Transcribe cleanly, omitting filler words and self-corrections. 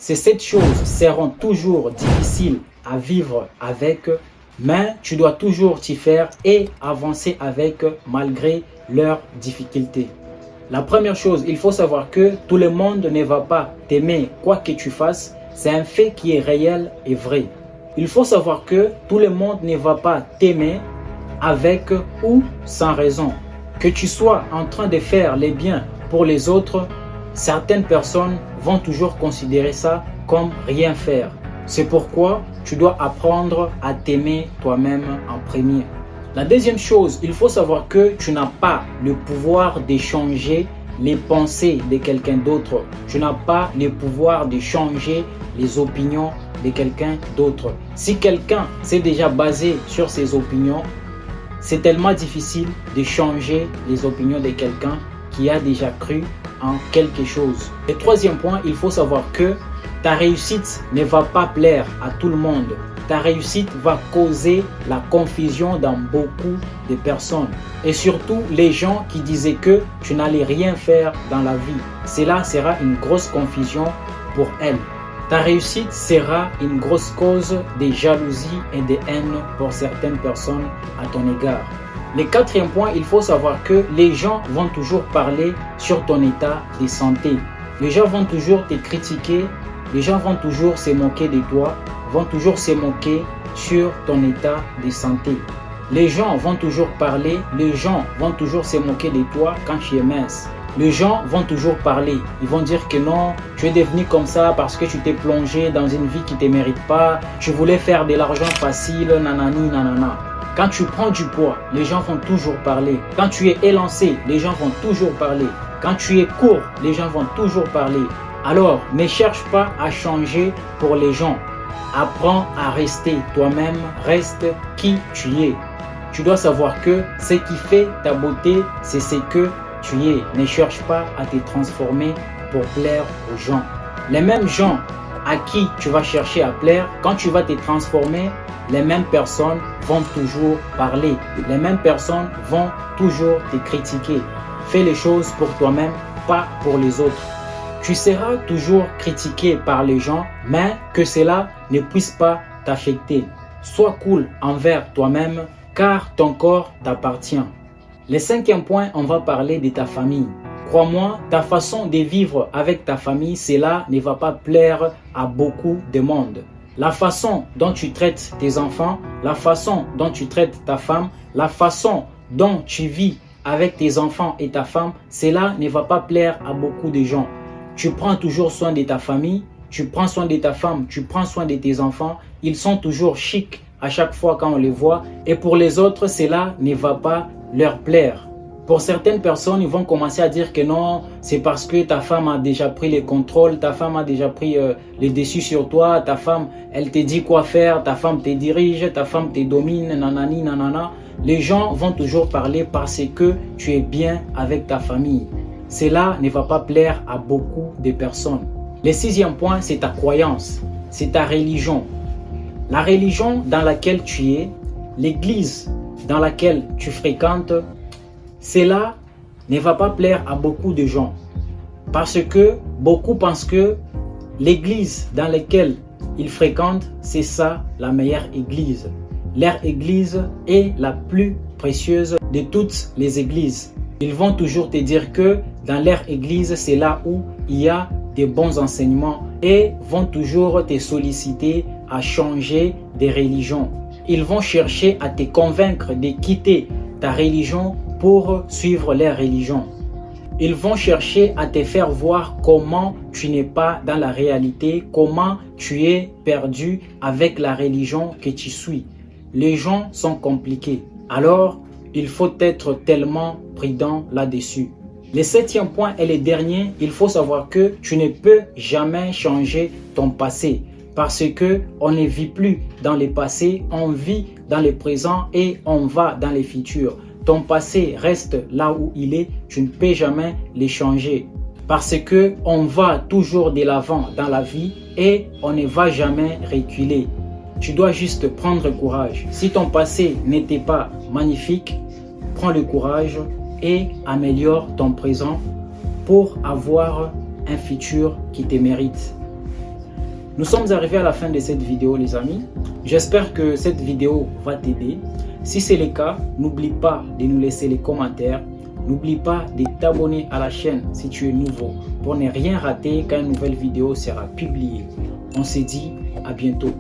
Ces 7 choses seront toujours difficiles à vivre avec, mais tu dois toujours t'y faire et avancer avec malgré leurs difficultés. La première chose, il faut savoir que tout le monde ne va pas t'aimer quoi que tu fasses. C'est un fait qui est réel et vrai. Il faut savoir que tout le monde ne va pas t'aimer avec ou sans raison. Que tu sois en train de faire les biens pour les autres, certaines personnes vont toujours considérer ça comme rien faire. C'est pourquoi tu dois apprendre à t'aimer toi-même en premier. La deuxième chose, il faut savoir que tu n'as pas le pouvoir de changer les pensées de quelqu'un d'autre. Tu n'as pas le pouvoir de changer les opinions de quelqu'un d'autre. Si quelqu'un s'est déjà basé sur ses opinions, c'est tellement difficile de changer les opinions de quelqu'un qui a déjà cru en quelque chose. Le troisième point, il faut savoir que ta réussite ne va pas plaire à tout le monde. Ta réussite va causer la confusion dans beaucoup de personnes. Et surtout, les gens qui disaient que tu n'allais rien faire dans la vie. Cela sera une grosse confusion pour elles. Ta réussite sera une grosse cause de jalousie et de haine pour certaines personnes à ton égard. Le quatrième point, il faut savoir que les gens vont toujours parler sur ton état de santé. Les gens vont toujours te critiquer, les gens vont toujours se moquer de toi, vont toujours se moquer sur ton état de santé. Les gens vont toujours parler, les gens vont toujours se moquer de toi quand tu es mince. Les gens vont toujours parler, ils vont dire que non, tu es devenu comme ça parce que tu t'es plongé dans une vie qui ne te mérite pas, tu voulais faire de l'argent facile, nanani, nanana. Quand tu prends du poids, les gens vont toujours parler. Quand tu es élancé, les gens vont toujours parler. Quand tu es court, les gens vont toujours parler. Alors, ne cherche pas à changer pour les gens. Apprends à rester toi-même, reste qui tu es. Tu dois savoir que ce qui fait ta beauté, c'est ce que tu es. Ne cherche pas à te transformer pour plaire aux gens. Les mêmes gens à qui tu vas chercher à plaire, quand tu vas te transformer, les mêmes personnes vont toujours parler. Les mêmes personnes vont toujours te critiquer. Fais les choses pour toi-même, pas pour les autres. Tu seras toujours critiqué par les gens, mais que cela ne puisse pas t'affecter. Sois cool envers toi-même, car ton corps t'appartient. Le cinquième point, on va parler de ta famille. Crois-moi, ta façon de vivre avec ta famille, cela ne va pas plaire à beaucoup de monde. La façon dont tu traites tes enfants, la façon dont tu traites ta femme, la façon dont tu vis avec tes enfants et ta femme, cela ne va pas plaire à beaucoup de gens. Tu prends toujours soin de ta famille, tu prends soin de ta femme, tu prends soin de tes enfants. Ils sont toujours chics à chaque fois quand on les voit. Et pour les autres, cela ne va pas leur plaire. Pour certaines personnes, ils vont commencer à dire que non, c'est parce que ta femme a déjà pris le contrôle, ta femme a déjà pris le dessus sur toi, ta femme, elle te dit quoi faire, ta femme te dirige, ta femme te domine, nanani, nanana. Les gens vont toujours parler parce que tu es bien avec ta famille. Cela ne va pas plaire à beaucoup de personnes. Le sixième point, c'est ta croyance, c'est ta religion. La religion dans laquelle tu es, l'église dans laquelle tu fréquentes, cela ne va pas plaire à beaucoup de gens. Parce que beaucoup pensent que l'église dans laquelle ils fréquentent, c'est ça la meilleure église. Leur église est la plus précieuse de toutes les églises. Ils vont toujours te dire que dans leur église, c'est là où il y a de bons enseignements et vont toujours te solliciter à changer de religion. Ils vont chercher à te convaincre de quitter ta religion pour suivre leur religion. Ils vont chercher à te faire voir comment tu n'es pas dans la réalité, comment tu es perdu avec la religion que tu suis. Les gens sont compliqués. Alors, il faut être tellement prudent là-dessus. Le septième point et le dernier, il faut savoir que tu ne peux jamais changer ton passé. Parce que on ne vit plus dans le passé, on vit dans le présent et on va dans le futur. Ton passé reste là où il est, tu ne peux jamais le changer. Parce que on va toujours de l'avant dans la vie et on ne va jamais reculer. Tu dois juste prendre courage. Si ton passé n'était pas magnifique, prends le courage et améliore ton présent pour avoir un futur qui te mérite. Nous sommes arrivés à la fin de cette vidéo les amis. J'espère que cette vidéo va t'aider. Si c'est le cas, n'oublie pas de nous laisser les commentaires. N'oublie pas de t'abonner à la chaîne si tu es nouveau pour ne rien rater quand une nouvelle vidéo sera publiée. On se dit à bientôt.